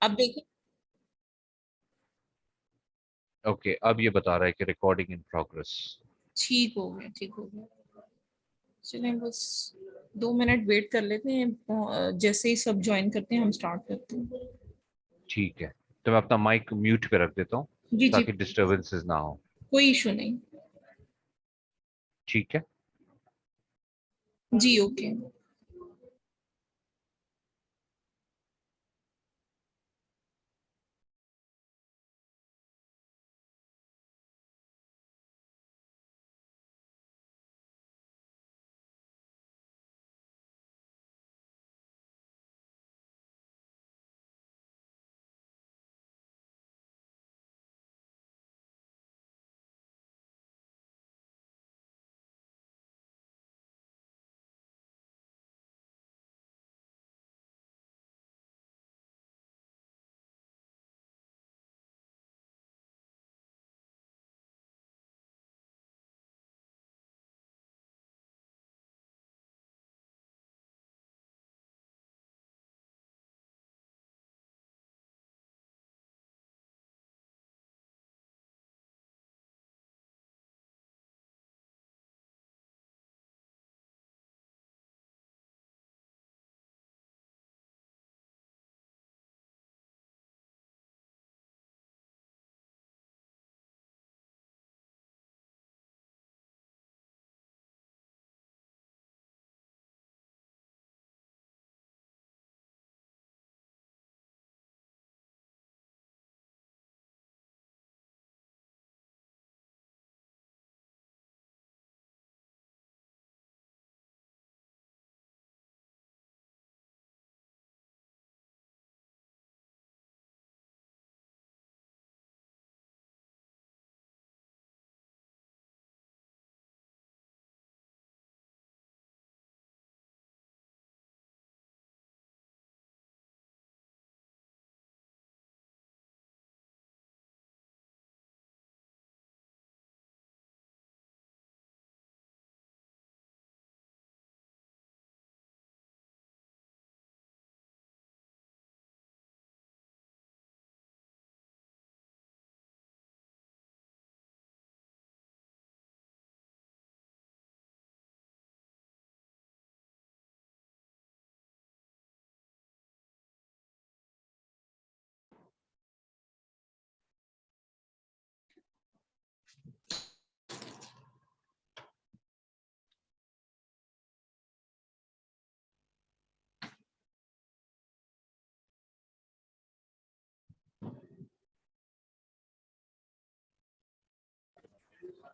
आप देखिए। ओके, अब ये बता रहा है कि रिकॉर्डिंग इन प्रोग्रेस। ठीक हो गया, ठीक हो गया। चलें बस 2 मिनट वेट कर लेते हैं, जैसे ही सब ज्वाइन करते हैं हम स्टार्ट करते हैं। ठीक है, तो मैं अपना माइक म्यूट पे रख देता हूँ जी जी, ताकि डिस्टरबेंसेस ना हो। कोई इशू नहीं। ठीक है। जी ओके।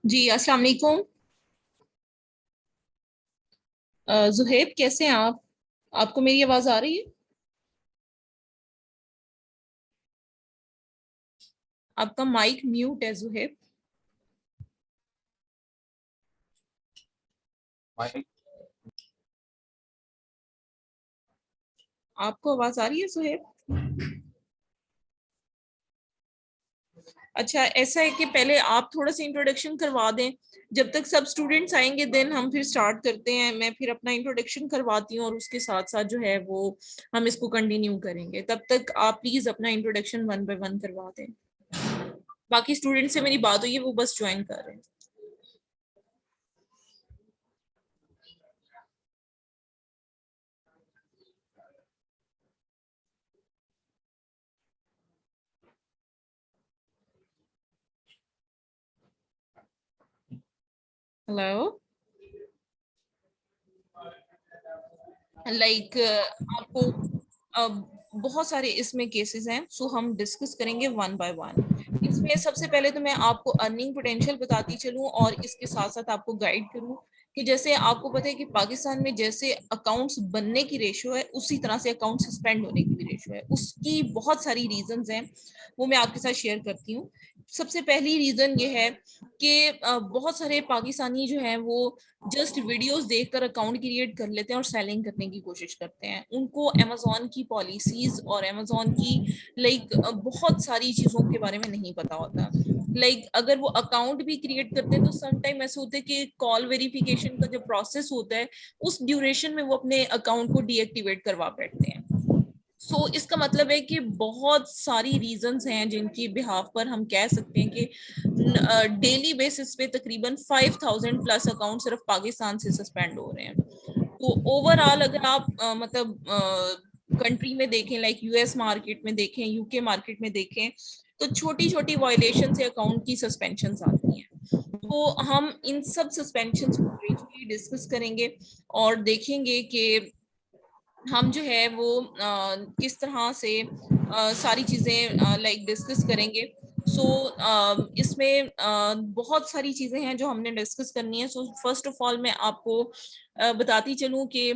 जी अस्सलाम वालेकुम। जुहेब कैसे हैं आप? आपको मेरी आवाज आ रही है? आपका माइक म्यूट है जुहेब। माइक। आपको आवाज आ रही है जुहेब? अच्छा, ऐसा है कि पहले आप थोड़ा सा इंट्रोडक्शन करवा दें। जब तक सब स्टूडेंट्स आएंगे देन हम फिर स्टार्ट करते हैं। मैं फिर अपना इंट्रोडक्शन करवाती हूँ और उसके साथ साथ जो है वो हम इसको कंटिन्यू करेंगे। तब तक आप प्लीज अपना इंट्रोडक्शन वन बाय वन करवा दें। बाकी स्टूडेंट से मेरी बात हुई है, वो बस ज्वाइन कर रहे हैं। हेलो। लाइक आपको बहुत सारे इसमें केसेस हैं, सो हम डिस्कस करेंगे वन बाय वन। इसमें सबसे पहले तो मैं आपको अर्निंग पोटेंशियल बताती चलूं और इसके साथ साथ आपको गाइड करूं कि जैसे आपको पता है कि पाकिस्तान में जैसे अकाउंट्स बनने की रेशो है उसी तरह से अकाउंट सस्पेंड होने की भी रेशो है। उसकी बहुत सारी रीजंस हैं, वो मैं आपके साथ शेयर करती हूँ। सबसे पहली रीजन ये है कि बहुत सारे पाकिस्तानी जो हैं वो जस्ट वीडियोस देखकर अकाउंट क्रिएट कर लेते हैं और सेलिंग करने की कोशिश करते हैं। उनको अमेजोन की पॉलिसीज और अमेजोन की बहुत सारी चीजों के बारे में नहीं पता होता। अगर वो अकाउंट भी क्रिएट करते हैं तो सम टाइम ऐसे होते हैं कि कॉल वेरिफिकेशन का जो प्रोसेस होता है उस ड्यूरेशन में वो अपने अकाउंट को डीएक्टिवेट करवा बैठते हैं। सो इसका मतलब है कि बहुत सारी रीजंस हैं जिनकी बिहाफ पर हम कह सकते हैं कि डेली बेसिस पे तकरीबन 5000 प्लस अकाउंट सिर्फ पाकिस्तान से सस्पेंड हो रहे हैं। तो ओवरऑल अगर आप कंट्री में देखें, लाइक यूएस मार्केट में देखें, यूके मार्केट में देखें, तो छोटी छोटी वायलेशन से अकाउंट की सस्पेंशन आती हैं। तो हम इन सब सस्पेंशन को ब्रीफली डिस्कस करेंगे और देखेंगे कि हम जो है वो किस तरह से सारी चीजें लाइक डिस्कस करेंगे। सो इसमें बहुत सारी चीजें हैं जो हमने डिस्कस करनी है। सो फर्स्ट ऑफ ऑल मैं आपको बताती चलूं कि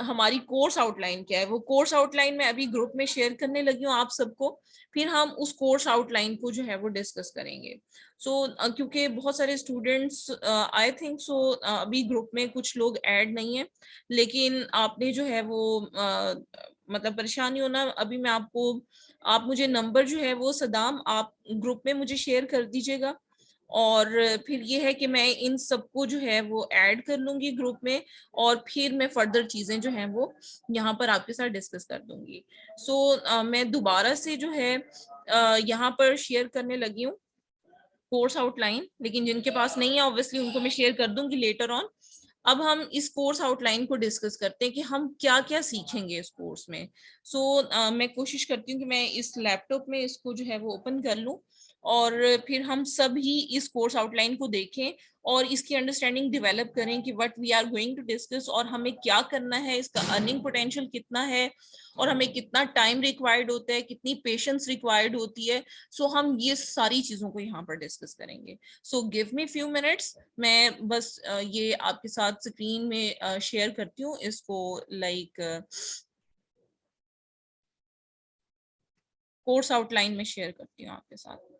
हमारी कोर्स आउटलाइन क्या है। वो कोर्स आउटलाइन मैं अभी ग्रुप में शेयर करने लगी हूँ आप सबको, फिर हम उस कोर्स आउटलाइन को जो है वो डिस्कस करेंगे। सो क्योंकि बहुत सारे स्टूडेंट्स आई थिंक सो अभी ग्रुप में कुछ लोग ऐड नहीं है, लेकिन आपने जो है वो मतलब परेशानी होना, अभी मैं आपको, आप मुझे नंबर जो है वो सदाम आप ग्रुप में मुझे शेयर कर दीजिएगा, और फिर ये है कि मैं इन सबको जो है वो ऐड कर लूंगी ग्रुप में, और फिर मैं फर्दर चीजें जो हैं वो यहाँ पर आपके साथ डिस्कस कर दूंगी। सो मैं दोबारा से जो है यहाँ पर शेयर करने लगी हूँ कोर्स आउटलाइन, लेकिन जिनके पास नहीं है ऑब्वियसली उनको मैं शेयर कर दूंगी लेटर ऑन। अब हम इस कोर्स आउटलाइन को डिस्कस करते हैं कि हम क्या क्या सीखेंगे इस कोर्स में। मैं कोशिश करती हूँ कि मैं इस लैपटॉप में इसको जो है वो ओपन कर लूँ, और फिर हम सब ही इस कोर्स आउटलाइन को देखें और इसकी अंडरस्टैंडिंग डेवलप करें कि what we are going to discuss, और हमें क्या करना है, इसका अर्निंग पोटेंशियल कितना है, और हमें कितना टाइम रिक्वायर्ड होता है, कितनी पेशेंस रिक्वायर्ड होती है। हम ये सारी चीजों को यहाँ पर डिस्कस करेंगे। गिव मी फ्यू मिनट्स, मैं बस ये आपके साथ स्क्रीन में शेयर करती हूँ इसको, लाइक कोर्स आउटलाइन में शेयर करती हूँ आपके साथ।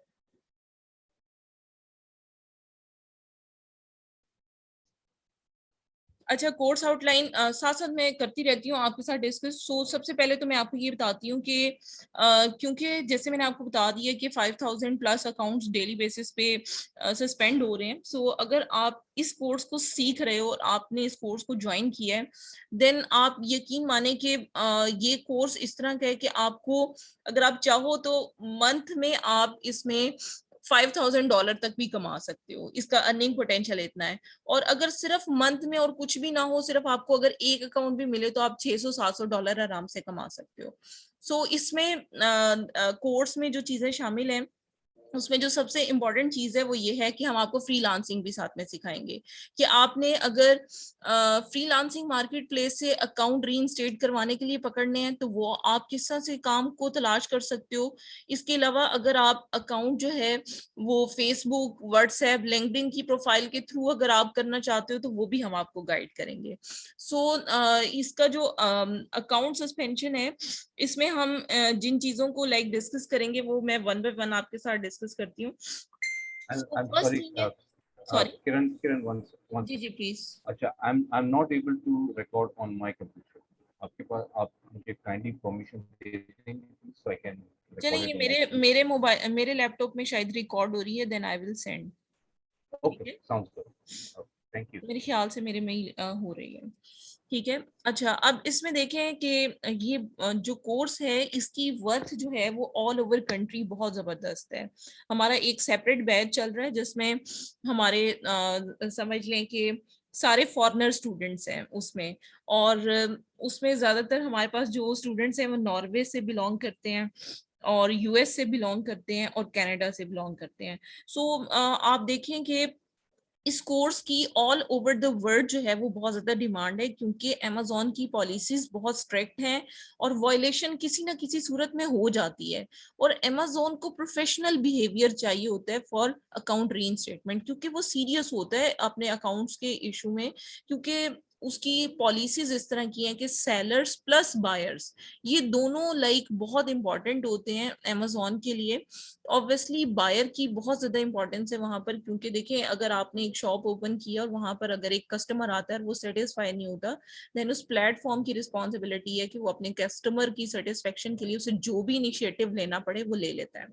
अच्छा, कोर्स आउटलाइन साथ साथ मैं करती रहती हूँ आपके साथ डिस्कस। सबसे पहले तो मैं आपको ये बताती हूँ कि क्योंकि जैसे मैंने आपको बता दिया कि 5000 प्लस अकाउंट्स डेली बेसिस पे सस्पेंड हो रहे हैं। अगर आप इस कोर्स को सीख रहे हो और आपने इस कोर्स को ज्वाइन किया है, देन आप यकीन माने कि ये कोर्स इस तरह का है कि आपको, अगर आप चाहो तो मंथ में आप इसमें $5000 तक भी कमा सकते हो। इसका अर्निंग पोटेंशियल इतना है। और अगर सिर्फ मंथ में और कुछ भी ना हो, सिर्फ आपको अगर एक अकाउंट भी मिले, तो आप $600-700 आराम से कमा सकते हो। इसमें कोर्स में जो चीजें शामिल हैं, उसमें जो सबसे इम्पोर्टेंट चीज है वो ये है कि हम आपको फ्रीलांसिंग भी साथ में सिखाएंगे कि आपने अगर फ्रीलांसिंग मार्केट प्लेस से अकाउंट रीइंस्टेट करवाने के लिए पकड़ने हैं तो वो आप किस तरह से काम को तलाश कर सकते हो। इसके अलावा अगर आप अकाउंट जो है वो फेसबुक, व्हाट्सएप, लिंक्डइन की प्रोफाइल के थ्रू अगर आप करना चाहते हो तो वो भी हम आपको गाइड करेंगे। इसका जो अकाउंट सस्पेंशन है, इसमें हम जिन चीजों को लाइक डिस्कस करेंगे वो मैं वन बाय वन आपके साथ डिस्कस करती हूँ। I'm फर्स्ट sorry, थिंग है, सॉरी, Kiran, one जी जी second. प्लीज। अच्छा, I'm not able to record on my computer. आपके पास आप मुझे kindly permission दे देंगे so I can चलिए, record ये it on my मेरे computer. मेरे मोबाइल, मेरे लैपटॉप में शायद रिकॉर्ड हो रही है, देन आई विल सेंड। ठीक Okay, है, sounds good. Okay, thank you. मेरे ख्याल से मेरे में ही हो रही है। ठीक है। अच्छा, अब इसमें देखें कि ये जो कोर्स है इसकी वर्थ जो है वो ऑल ओवर कंट्री बहुत जबरदस्त है। हमारा एक सेपरेट बैच चल रहा है जिसमें हमारे समझ लें कि सारे फॉरेनर स्टूडेंट्स हैं उसमें, और उसमें ज्यादातर हमारे पास जो स्टूडेंट्स हैं वो नॉर्वे से बिलोंग करते हैं, और यूएस से बिलोंग करते हैं, और कनाडा से बिलोंग करते हैं। आप देखें कि इस कोर्स की ऑल ओवर द वर्ल्ड जो है वो बहुत ज्यादा डिमांड है, क्योंकि अमेजोन की पॉलिसीज बहुत स्ट्रिक्ट हैं और वायलेशन किसी ना किसी सूरत में हो जाती है, और अमेजोन को प्रोफेशनल बिहेवियर चाहिए होता है फॉर अकाउंट रीइंस्टेटमेंट, क्योंकि वो सीरियस होता है अपने अकाउंट्स के इशू में। क्योंकि उसकी पॉलिसीज इस तरह की हैं कि सेलर्स प्लस बायर्स, ये दोनों लाइक बहुत इंपॉर्टेंट होते हैं अमेजोन के लिए। ऑब्वियसली बायर की बहुत ज्यादा इंपॉर्टेंस है वहां पर, क्योंकि देखिए अगर आपने एक शॉप ओपन किया और वहां पर अगर एक कस्टमर आता है और वो सेटिस्फाई नहीं होता, देन उस प्लेटफॉर्म की रिस्पॉन्सिबिलिटी है कि वो अपने कस्टमर की सेटिस्फेक्शन के लिए उसे जो भी इनिशिएटिव लेना पड़े वो ले लेता है।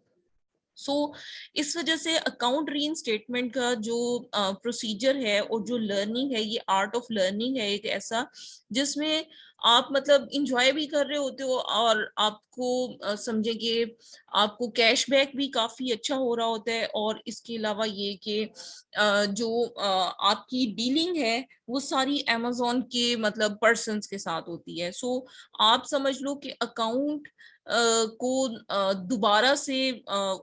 इस वजह से अकाउंट रीइंस्टेटमेंट का जो प्रोसीजर है और जो लर्निंग है, ये आर्ट ऑफ लर्निंग है एक ऐसा जिसमें आप मतलब इंजॉय भी कर रहे होते हो और आपको समझे कि आपको कैशबैक भी काफी अच्छा हो रहा होता है। और इसके अलावा ये कि जो आपकी डीलिंग है वो सारी अमेजोन के मतलब पर्सन्स के साथ होती है। सो आप समझ लो कि अकाउंट को दोबारा से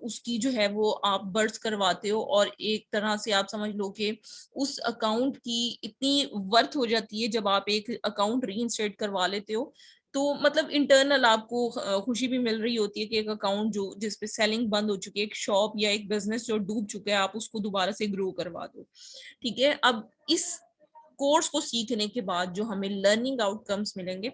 उसकी जो है वो आप बर्थ करवाते हो, और एक तरह से आप समझ लो कि उस अकाउंट की इतनी वर्थ हो जाती है जब आप एक अकाउंट रीइंस्टेट करवा लेते हो। तो मतलब इंटरनल आपको खुशी भी मिल रही होती है कि एक अकाउंट जो जिसपे सेलिंग बंद हो चुकी है, एक शॉप या एक बिजनेस जो डूब चुका है, आप उसको दोबारा से ग्रो करवा दो। ठीक है, अब इस कोर्स को सीखने के बाद जो हमें लर्निंग आउटकम्स मिलेंगे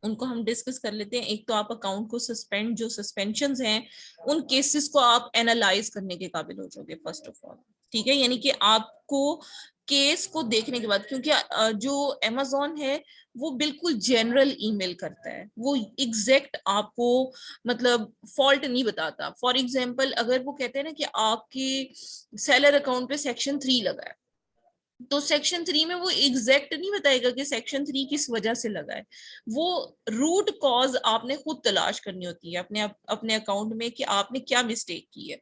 उनको हम डिस्कस कर लेते हैं। एक तो आप अकाउंट को सस्पेंड, जो सस्पेंशंस हैं उन केसेस को आप एनालाइज करने के काबिल हो जाओगे फर्स्ट ऑफ ऑल। ठीक है, यानी कि आपको केस को देखने के बाद, क्योंकि जो अमेजोन है वो बिल्कुल जनरल ईमेल करता है, वो एग्जैक्ट आपको मतलब फॉल्ट नहीं बताता। फॉर एग्जांपल अगर वो कहते हैं ना कि आपके सेलर अकाउंट पे सेक्शन 3 लगा है, तो सेक्शन 3 में वो एग्जैक्ट नहीं बताएगा कि सेक्शन 3 किस वजह से लगा है। वो रूट कॉज आपने खुद तलाश करनी होती है अपने अकाउंट में कि आपने क्या मिस्टेक की है।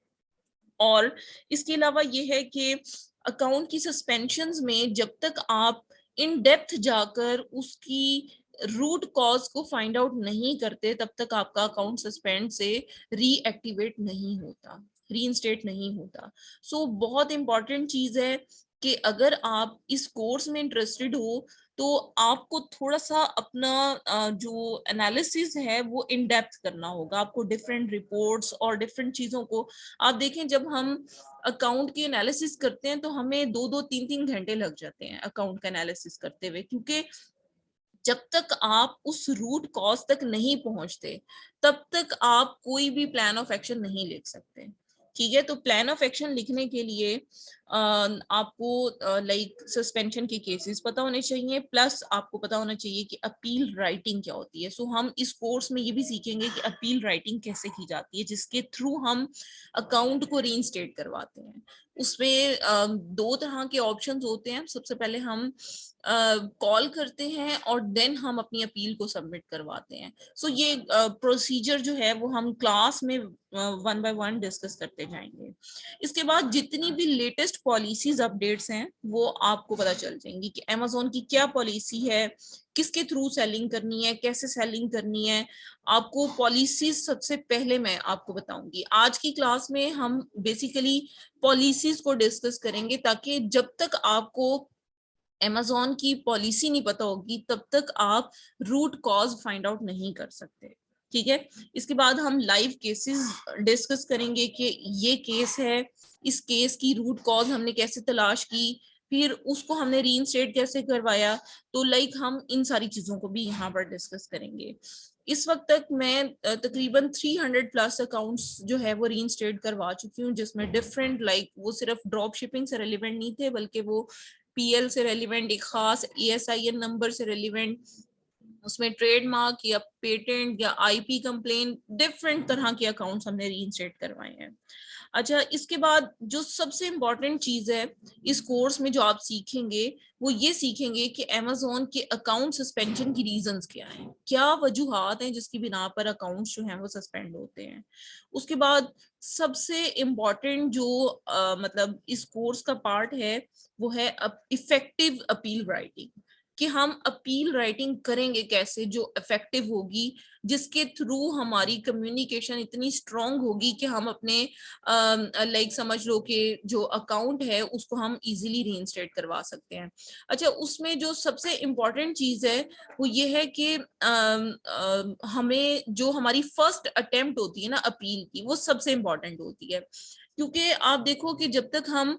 और इसके अलावा ये है कि अकाउंट की सस्पेंशंस में जब तक आप इन डेप्थ जाकर उसकी रूट कॉज को फाइंड आउट नहीं करते तब तक आपका अकाउंट सस्पेंड से रीएक्टिवेट नहीं होता, रीइंस्टेट नहीं होता। सो बहुत इंपॉर्टेंट चीज है कि अगर आप इस कोर्स में इंटरेस्टेड हो तो आपको थोड़ा सा अपना जो एनालिसिस है वो इन डेप्थ करना होगा। आपको डिफरेंट रिपोर्ट्स और डिफरेंट चीजों को, आप देखें जब हम अकाउंट की एनालिसिस करते हैं तो हमें 2-2 3-3 घंटे लग जाते हैं अकाउंट का एनालिसिस करते हुए, क्योंकि जब तक आप उस रूट कॉज तक नहीं पहुंचते तब तक आप कोई भी प्लान ऑफ एक्शन नहीं लिख सकते। ठीक है, तो प्लान ऑफ एक्शन लिखने के लिए आपको लाइक सस्पेंशन के केसेस पता होने चाहिए, प्लस आपको पता होना चाहिए कि अपील राइटिंग क्या होती है। सो हम इस कोर्स में ये भी सीखेंगे कि अपील राइटिंग कैसे की जाती है जिसके थ्रू हम अकाउंट को रीइंस्टेट करवाते हैं। उसमें दो तरह के ऑप्शंस होते हैं। सबसे पहले हम कॉल करते हैं और देन हम अपनी अपील को सबमिट करवाते हैं। सो ये प्रोसीजर जो है वो हम क्लास में 1 बाय 1 डिस्कस करते जाएंगे। इसके बाद जितनी भी लेटेस्ट पॉलिसीज अपडेट्स हैं वो आपको पता चल जाएंगी कि अमेजोन की क्या पॉलिसी है, किसके थ्रू सेलिंग करनी है, कैसे सेलिंग करनी है। आपको पॉलिसीज सबसे पहले मैं आपको बताऊंगी। आज की क्लास में हम बेसिकली पॉलिसीज को डिस्कस करेंगे ताकि जब तक आपको अमेजोन की पॉलिसी नहीं पता होगी तब तक आप रूट कॉज फाइंड आउट नहीं कर सकते। ठीक है, इसके बाद हम लाइव केसेस डिस्कस करेंगे कि ये केस है, इस केस की रूट कॉज हमने कैसे तलाश की, फिर उसको हमने रीइंस्टेट कैसे करवाया। तो लाइक हम इन सारी चीजों को भी यहाँ पर डिस्कस करेंगे। इस वक्त तक मैं तकरीबन 300 प्लस अकाउंट्स जो है वो रीइंस्टेट करवा चुकी हूँ, जिसमें डिफरेंट लाइक वो सिर्फ ड्रॉप शिपिंग से रेलिवेंट नहीं थे बल्कि वो पीएल से रेलिवेंट, एक खास ESIN नंबर से रेलिवेंट, उसमें ट्रेडमार्क या पेटेंट या आईपी कंप्लेन, डिफरेंट तरह के अकाउंट्स हमने रीइंस्टेट करवाए हैं। अच्छा, इसके बाद जो सबसे इम्पोर्टेंट चीज है इस कोर्स में जो आप सीखेंगे वो ये सीखेंगे कि अमेजोन के अकाउंट सस्पेंशन की रीजंस क्या हैं, क्या वजूहात हैं जिसकी बिना पर अकाउंट्स जो हैं वो सस्पेंड होते हैं। उसके बाद सबसे इम्पोर्टेंट जो मतलब इस कोर्स का पार्ट है वो है इफेक्टिव अपील राइटिंग, कि हम अपील राइटिंग करेंगे कैसे जो इफेक्टिव होगी, जिसके थ्रू हमारी कम्युनिकेशन इतनी स्ट्रांग होगी कि हम अपने लाइक समझ लो कि जो अकाउंट है उसको हम इजीली रीइंस्टेट करवा सकते हैं। अच्छा, उसमें जो सबसे इम्पोर्टेंट चीज है वो ये है कि हमें जो हमारी फर्स्ट अटेम्प्ट होती है ना अपील की, वो सबसे इम्पोर्टेंट होती है। क्योंकि आप देखो कि जब तक हम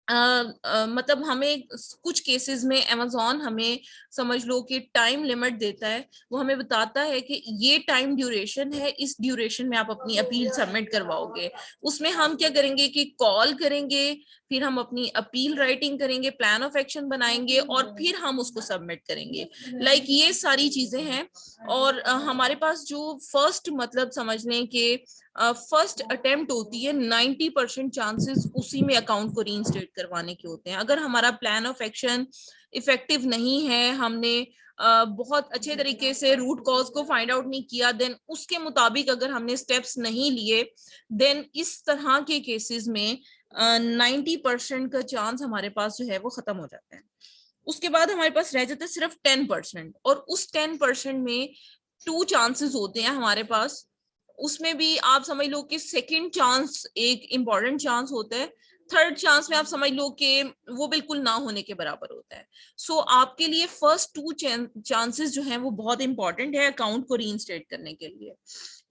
मतलब हमें कुछ केसेस में अमेजोन हमें समझ लो कि टाइम लिमिट देता है, वो हमें बताता है कि ये टाइम ड्यूरेशन है, इस ड्यूरेशन में आप अपनी अपील सबमिट करवाओगे। उसमें हम क्या करेंगे कि कॉल करेंगे, फिर हम अपनी अपील राइटिंग करेंगे, प्लान ऑफ एक्शन बनाएंगे और फिर हम उसको सबमिट करेंगे। लाइक ये सारी चीजें हैं। और हमारे पास जो फर्स्ट मतलब समझ लें कि फर्स्ट अटेम्प्ट होती है, 90% चांसेस उसी में अकाउंट को रीइंस्टेट करवाने के होते हैं। अगर हमारा प्लान ऑफ एक्शन इफेक्टिव नहीं है, हमने बहुत अच्छे तरीके से रूट कॉज को फाइंड आउट नहीं किया, देन उसके मुताबिक अगर हमने स्टेप्स नहीं लिए, देन इस तरह के केसेस में 90% का चांस हमारे पास जो है वो खत्म हो जाता है। उसके बाद हमारे पास रह जाता है सिर्फ 10%, और उस 10% में 2 चांसेस होते हैं हमारे पास। उसमें भी आप समझ लो कि सेकंड चांस एक इम्पॉर्टेंट चांस होता है, थर्ड चांस में आप समझ लो कि वो बिल्कुल ना होने के बराबर होता है। सो आपके लिए फर्स्ट 2 चांसेस जो हैं वो बहुत इंपॉर्टेंट है अकाउंट को रीइंस्टेट करने के लिए।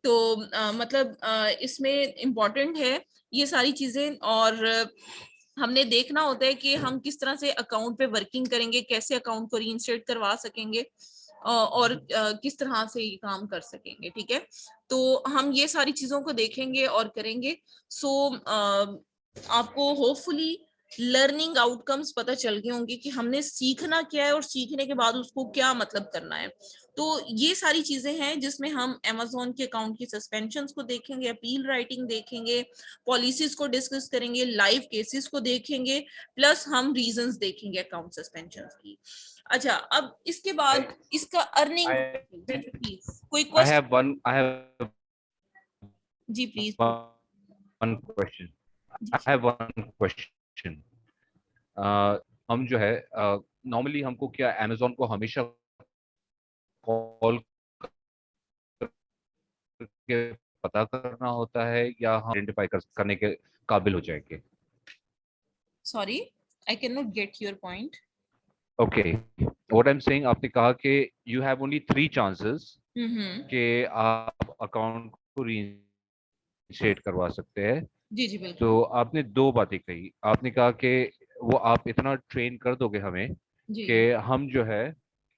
तो मतलब इसमें इम्पॉर्टेंट है ये सारी चीजें, और हमने देखना होता है कि हम किस तरह से अकाउंट पे वर्किंग करेंगे, कैसे अकाउंट को रीइंस्टेट करवा सकेंगे, और किस तरह से ये काम कर सकेंगे। ठीक है, तो हम ये सारी चीजों को देखेंगे और करेंगे। सो आपको होपफुली लर्निंग आउटकम्स पता चल गए होंगे कि हमने सीखना क्या है और सीखने के बाद उसको क्या मतलब करना है। तो ये सारी चीजें हैं जिसमें हम Amazon के अकाउंट की सस्पेंशन को देखेंगे, अपील राइटिंग देखेंगे, पॉलिसीज को डिस्कस करेंगे, लाइव केसेस को देखेंगे, प्लस हम रीजंस देखेंगे अकाउंट सस्पेंशन की। अच्छा, अब इसके बाद इसका अर्निंग, I प्लीज कोई I question? have one. I have जी प्लीज। one question. जी I have one question. हम जो है नॉर्मली हमको क्या अमेजोन को हमेशा कॉल करके पता करना होता है या हम आइडेंटिफाई करने के काबिल हो जाएंगे? Sorry, I can not get your point. Okay, what I am saying, आपने कहा कि यू हैव ओनली 3 चांसेस हम्म। कि आप अकाउंट को रीइंस्टेट करवा सकते हैं। जी जी बिल्कुल। तो आपने 2 बातें कही। आपने कहा कि वो आप इतना ट्रेन कर दोगे हमें जी कि हम जो है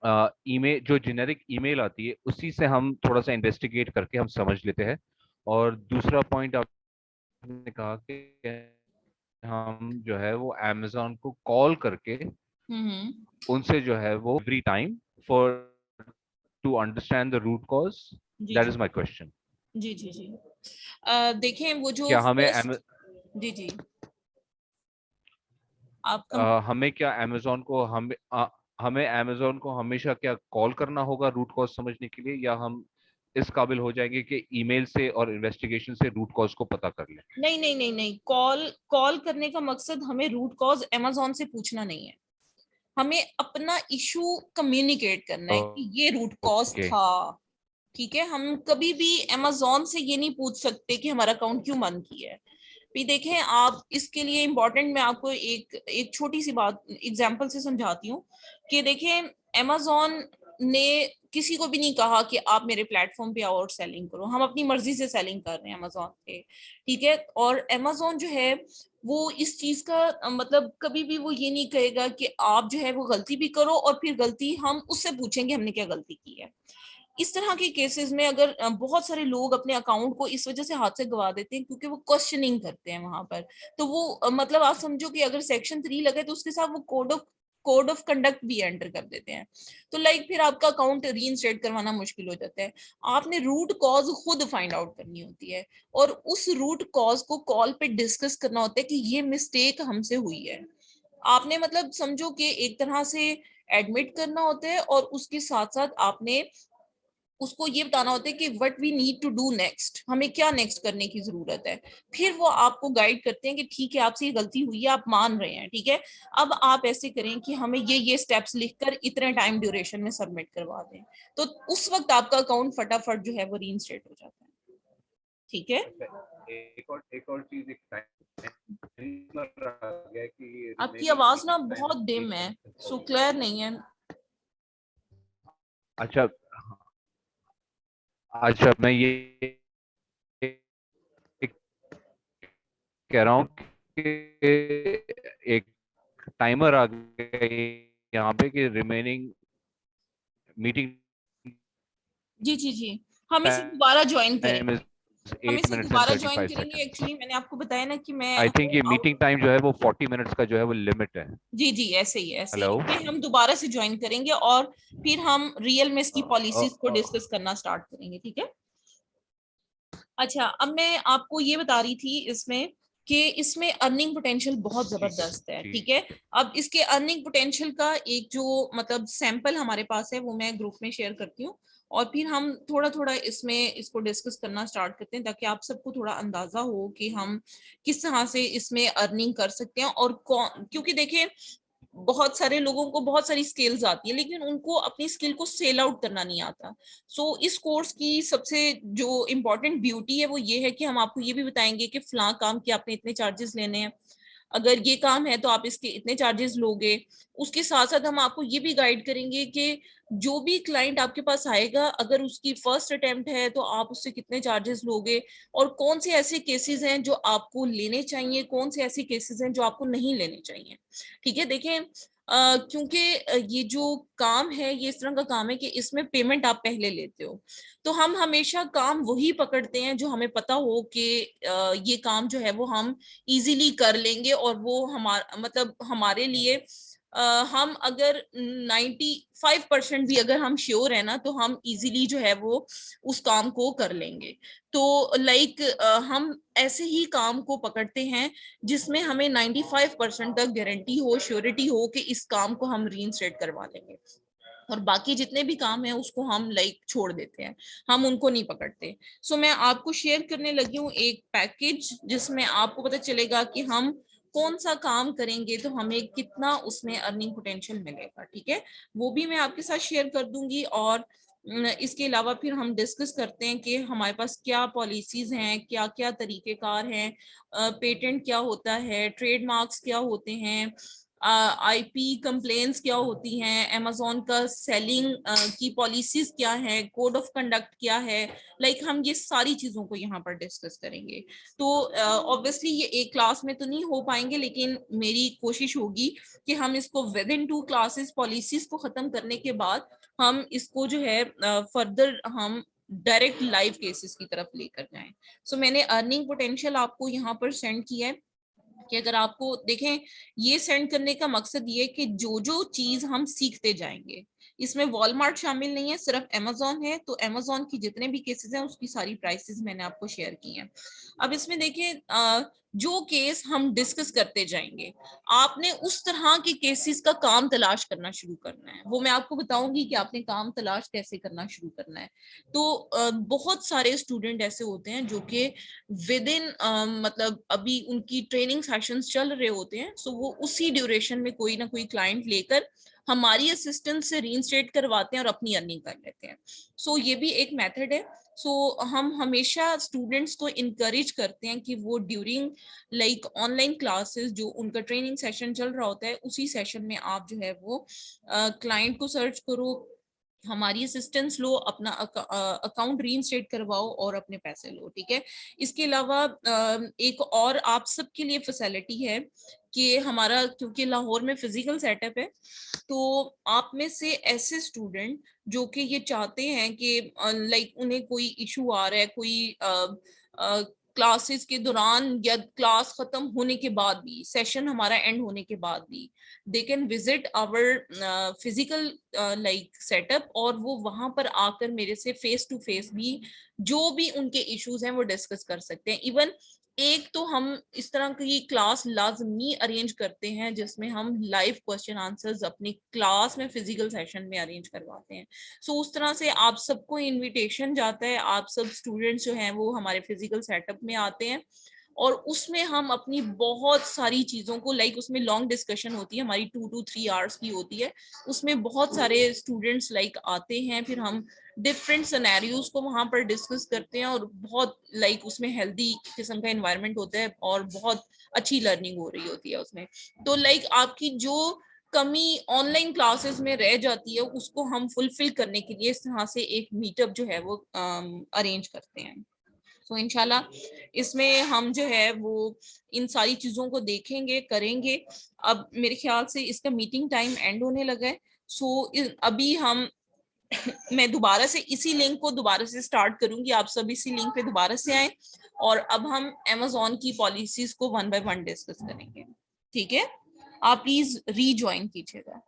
ईमेल, जो जेनेरिक ईमेल आती है उसी से हम थोड़ा सा इन्वेस्टिगेट करके हम समझ लेते हैं। और दूसरा पॉइंट आपने कहा कि हम जो है वो अमेजोन को कॉल करके हम्म। उनसे जो है वो every time for to understand the root cause. जी दैट जी इज माय क्वेश्चन। जी जी जी। देखें वो जो क्या हमें फर्स्ट, जी जी आप हमें क्या अमेजोन को हमें अमेजोन को हमेशा क्या कॉल करना होगा रूट कॉज समझने के लिए, या हम इस काबिल हो जाएंगे कि ईमेल से और इन्वेस्टिगेशन से रूट कॉज को पता कर लें? नहीं नहीं नहीं नहीं, कॉल कॉल करने का मकसद हमें रूट कॉज अमेजोन से पूछना नहीं है, हमें अपना इशू कम्युनिकेट करना है कि ये रूट कॉज ओके। था। ठीक है, हम कभी भी अमेजोन से ये नहीं पूछ सकते कि हमारा अकाउंट क्यों बंद किया है। भी देखें, आप इसके लिए इम्पोर्टेंट, मैं आपको एक एक छोटी सी बात एग्जांपल से समझाती हूँ कि देखें, अमेजोन ने किसी को भी नहीं कहा कि आप मेरे प्लेटफॉर्म पे आओ और सेलिंग करो, हम अपनी मर्जी से सेलिंग कर रहे हैं अमेजोन पे। ठीक है, और अमेजोन जो है वो इस चीज का मतलब कभी भी वो ये नहीं कहेगा कि आप जो है वो गलती भी करो और फिर गलती हम उससे पूछेंगे हमने क्या गलती की है। इस तरह के केसेस में अगर बहुत सारे लोग अपने अकाउंट को इस वजह से हाथ से गवा देते हैं क्योंकि वो क्वेश्चनिंग करते हैं वहां पर। तो वो मतलब आप समझो कि अगर सेक्शन 3 लगे तो उसके साथ वो कोड ऑफ कंडक्ट भी एंटर कर देते हैं। तो लाइक फिर आपका अकाउंट रीइंस्टेट करवाना मुश्किल हो जाता है। आपने रूट कॉज खुद फाइंड आउट करनी होती है, और उस रूट कॉज को कॉल पे डिस्कस करना होता है कि ये मिस्टेक हमसे हुई है। आपने मतलब समझो कि एक तरह से एडमिट करना होता है, और उसके साथ साथ आपने उसको ये बताना होता है कि what we need to do next, हमें क्या नेक्स्ट करने की जरूरत है। फिर वो आपको गाइड करते हैं कि ठीक है आपसे ये गलती हुई है, आप मान रहे हैं, ठीक है, अब आप ऐसे करें कि हमें ये स्टेप्स लिखकर इतने टाइम ड्यूरेशन में सबमिट करवा दें। तो उस वक्त आपका अकाउंट फटाफट जो है वो रीइंस्टेट हो जाता है। ठीक है, अच्छा, एक और चीज, एक टाइमर आ गया कि आपकी रिमेनिंग आवाज ना मीटिंग टाइम बहुत इज डिम 8 है, मिनट्स सो ओनली। क्लियर नहीं है। अच्छा। अच्छा, मैं ये कह रहा हूँ कि एक टाइमर आ गया यहाँ पे कि रिमेनिंग मीटिंग जी जी जी, हम इसे दोबारा ज्वाइन टाइम करेंगे। इज हम 8 इसे मिनट्स एंड दोबारा ज्वाइन 35 करेंगे, सेकंड्स। एक्चुअली मैंने आपको बताया ना कि मैं आई थिंक हूँ ये आउट। मीटिंग टाइम जो है वो 40 मिनट्स का जो है वो लिमिट है। जी जी, ऐसे ही ऐसे ही हेलो। इसे हम दोबारा से ज्वाइन करेंगे, और फिर हम रियल में इसकी पॉलिसीज को डिस्कस करना स्टार्ट करेंगे। ठीक है, अच्छा, अब मैं आपको ये बता रही थी इसमें कि इसमें अर्निंग पोटेंशियल बहुत जबरदस्त है, ठीक है। अब इसके अर्निंग पोटेंशियल का एक जो मतलब सैंपल हमारे पास है वो मैं ग्रुप में शेयर करती हूँ, और फिर हम थोड़ा थोड़ा इसमें इसको डिस्कस करना स्टार्ट करते हैं, ताकि आप सबको थोड़ा अंदाजा हो कि हम किस तरह से इसमें अर्निंग कर सकते हैं। और कौन, क्योंकि देखिए बहुत सारे लोगों को बहुत सारी स्किल्स आती है, लेकिन उनको अपनी स्किल को सेल आउट करना नहीं आता। सो इस कोर्स की सबसे जो इम्पोर्टेंट ब्यूटी है वो ये है कि हम आपको ये भी बताएंगे कि फलां काम के आपने इतने चार्जेस लेने हैं, अगर ये काम है तो आप इसके इतने चार्जेस लोगे। उसके साथ साथ हम आपको ये भी गाइड करेंगे कि जो भी क्लाइंट आपके पास आएगा, अगर उसकी फर्स्ट अटेम्प्ट है तो आप उससे कितने चार्जेस लोगे, और कौन से ऐसे केसेस हैं जो आपको लेने चाहिए, कौन से ऐसे केसेस हैं जो आपको नहीं लेने चाहिए। ठीक है, देखें क्योंकि ये जो काम है ये इस तरह का काम है कि इसमें पेमेंट आप पहले लेते हो, तो हम हमेशा काम वही पकड़ते हैं जो हमें पता हो कि ये काम जो है वो हम इजीली कर लेंगे, और वो हमारा मतलब हमारे लिए हम अगर 95% भी अगर हम श्योर है ना, तो हम इजीली जो है वो उस काम को कर लेंगे। तो लाइक हम ऐसे ही काम को पकड़ते हैं जिसमें हमें 95% तक गारंटी हो, श्योरिटी हो कि इस काम को हम रीइंस्टेट करवा लेंगे, और बाकी जितने भी काम है उसको हम लाइक छोड़ देते हैं, हम उनको नहीं पकड़ते। सो मैं आपको शेयर करने लगी हूँ एक पैकेज जिसमें आपको पता चलेगा कि हम कौन सा काम करेंगे तो हमें कितना उसमें अर्निंग पोटेंशियल मिलेगा, ठीक है। वो भी मैं आपके साथ शेयर कर दूंगी, और इसके अलावा फिर हम डिस्कस करते हैं कि हमारे पास क्या पॉलिसीज हैं, क्या क्या तरीकेकार हैं, पेटेंट क्या होता है, ट्रेडमार्क्स क्या होते हैं, आईपी कंप्लेंट्स क्या होती हैं, अमेजोन का सेलिंग की पॉलिसीज क्या है, कोड ऑफ कंडक्ट क्या है। लाइक हम ये सारी चीजों को यहाँ पर डिस्कस करेंगे। तो ऑब्वियसली ये एक क्लास में तो नहीं हो पाएंगे, लेकिन मेरी कोशिश होगी कि हम इसको विद इन 2 क्लासेस पॉलिसीज को खत्म करने के बाद हम इसको जो है फर्दर हम डायरेक्ट लाइव केसेस की तरफ लेकर जाएं। सो मैंने अर्निंग पोटेंशियल आपको यहाँ पर सेंड किया है कि अगर आपको देखें, ये सेंड करने का मकसद ये कि जो जो चीज हम सीखते जाएंगे, इसमें वॉलमार्ट शामिल नहीं है, सिर्फ अमेजोन है। तो अमेजोन की जितने भी केसेस हैं उसकी सारी प्राइसेस मैंने आपको शेयर की हैं। अब इसमें देखिए जो केस हम डिस्कस करते जाएंगे, आपने उस तरह के केसेस का काम तलाश करना शुरू करना है। वो मैं आपको बताऊंगी कि आपने काम तलाश कैसे करना शुरू करना है। तो बहुत सारे स्टूडेंट ऐसे होते हैं जो कि विद इन मतलब अभी उनकी ट्रेनिंग सेशंस चल रहे होते हैं, सो वो उसी ड्यूरेशन में कोई ना कोई क्लाइंट लेकर हमारी असिस्टेंस से रीइंस्टेट करवाते हैं और अपनी अर्निंग कर लेते हैं। सो ये भी एक मेथड है। सो हम हमेशा स्टूडेंट्स को इनकरेज करते हैं कि वो ड्यूरिंग लाइक ऑनलाइन क्लासेस जो उनका ट्रेनिंग सेशन चल रहा होता है, उसी सेशन में आप जो है वो क्लाइंट को सर्च करो, हमारी असिस्टेंस लो, अपना अकाउंट रीइंस्टेट करवाओ और अपने पैसे लो, ठीक है। इसके अलावा एक और आप सबके लिए फैसिलिटी है कि हमारा क्योंकि लाहौर में फिजिकल सेटअप है, तो आप में से ऐसे स्टूडेंट जो कि ये चाहते हैं कि लाइक उन्हें कोई इशू आ रहा है, कोई क्लासेस के दौरान या क्लास खत्म होने के बाद भी, सेशन हमारा एंड होने के बाद भी, they can visit our physical like setup, और वो वहां पर आकर मेरे से फेस टू फेस भी जो भी उनके इश्यूज हैं वो डिस्कस कर सकते हैं। इवन एक तो हम इस तरह की क्लास लाजमी अरेंज करते हैं जिसमें हम लाइव क्वेश्चन आंसर्स अपनी क्लास में फिजिकल सेशन में अरेंज करवाते हैं। सो उस तरह से आप सबको इनविटेशन जाता है, आप सब स्टूडेंट्स जो हैं वो हमारे फिजिकल सेटअप में आते हैं, और उसमें हम अपनी बहुत सारी चीजों को लाइक उसमें लॉन्ग डिस्कशन होती है, हमारी 2 to 3 आवर्स की होती है। उसमें बहुत सारे स्टूडेंट्स लाइक आते हैं, फिर हम डिफरेंट सिनेरियोज को वहां पर डिस्कस करते हैं, और बहुत लाइक उसमें हेल्दी किस्म का एनवायरनमेंट होता है और बहुत अच्छी लर्निंग हो रही होती है उसमें। तो लाइक आपकी जो कमी ऑनलाइन क्लासेस में रह जाती है उसको हम फुलफिल करने के लिए इस तरह से एक मीटअप जो है वो अरेंज करते हैं। सो इंशाल्लाह इसमें हम जो है वो इन सारी चीजों को देखेंगे, करेंगे। अब मेरे ख्याल से इसका मीटिंग टाइम एंड होने लगा है। सो अभी हम मैं दोबारा से इसी लिंक को दोबारा से स्टार्ट करूंगी, आप सब इसी लिंक पे दोबारा से आए, और अब हम अमेजोन की पॉलिसीज को 1 by 1 डिस्कस करेंगे, ठीक है। आप प्लीज रीज्वाइन कीजिएगा।